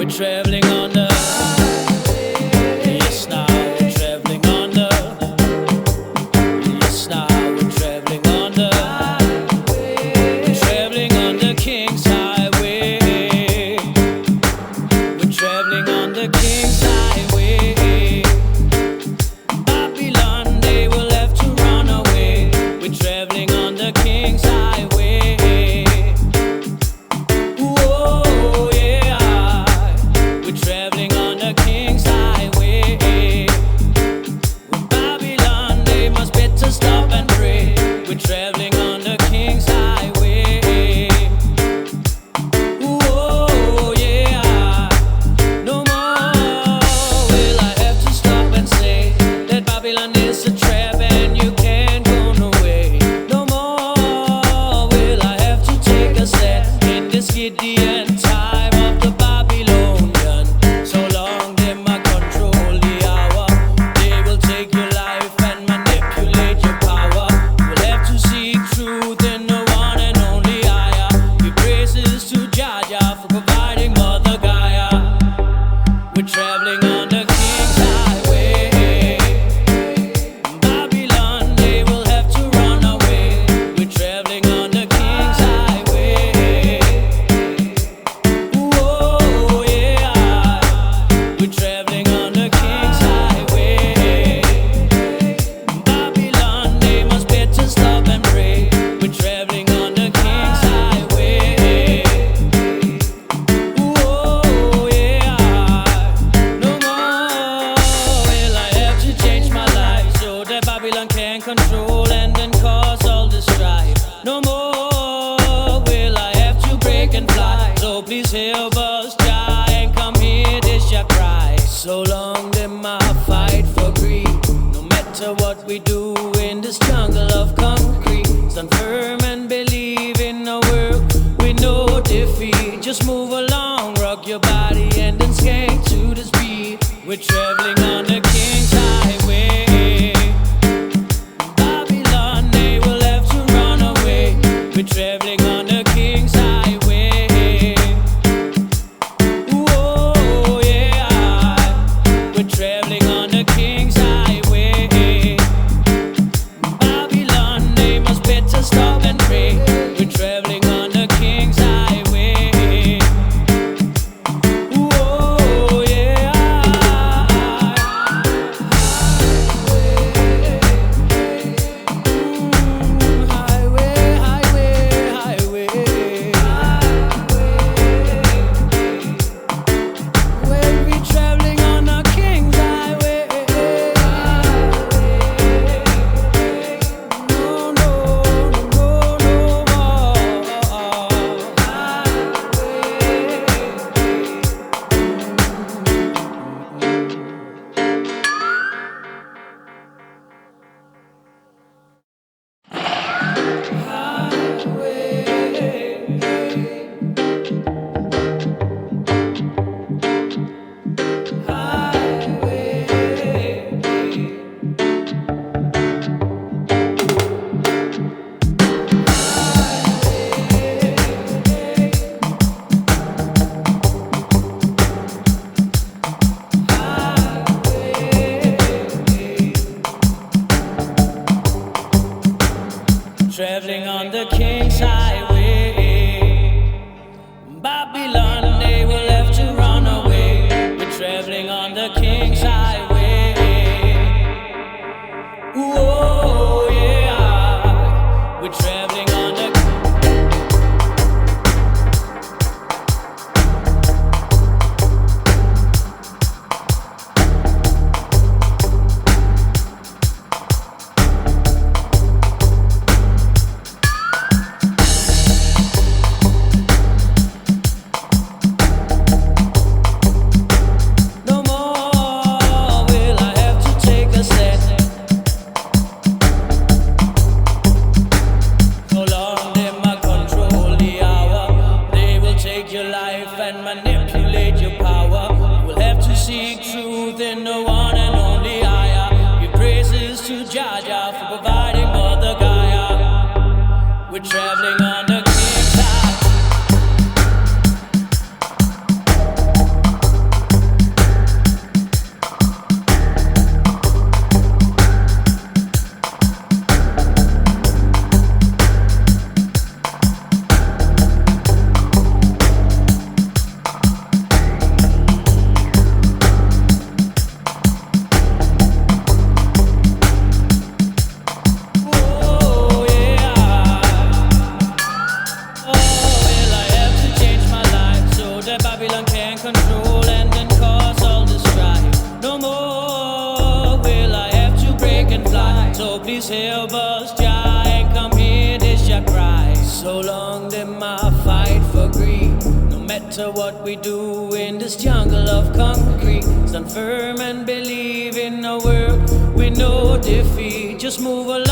We're traveling on the yes now. We're traveling on the yes now. We're traveling on the we're traveling on the King's Highway. We're traveling on the King's Highway. Babylon, they will have to run away. We're traveling on the King's Highway. Whoa, yeah. We're traveling on the King's Highway. With Babylon, they must better stop and pray. We're traveling on the King's Highway. Whoa, yeah. No more will I have to stop and say that Babylon is a trap and you can't go no way. No more will I have to take a step in this Gideon time of the Babylonian. So long they might control the hour, they will take your life and manipulate your power. You'll have to seek truth in the one and only higher. Give praises to Jaja for providing Mother Gaia. We're traveling on the King's Highway. Babylon, they will have to run away. We're traveling on the King's Highway. Whoa, yeah. We're traveling on the King's Highway. Babylon, they must better stop and pray. We're traveling on the King's Highway. Whoa, yeah. No more will I have to change my life so that Babylon can control and then cause all the strife. No more will I have to break and fly. So please help us, Jah, and come hear this your cry. So long them I fight for greed. No matter what we do in this jungle of concrete, stand firm and believe in our work with no defeat. Just move along, rock your body and then skank to the speed. We're traveling on the King's Highway. Babylon, they will have to run away. We're traveling on the King's Highway. Whoa, yeah. We're traveling on the King's Highway. Babylon, they must better stop and pray. We're traveling on the King's Highway. Whoa, yeah. control and then cause all the strife. No more will I have to break and fly. So please help us, Jah, and come hear this your cry. So long them I fight for greed. No matter what we do in this jungle of concrete, stand firm and believe in a world with no defeat. Just move along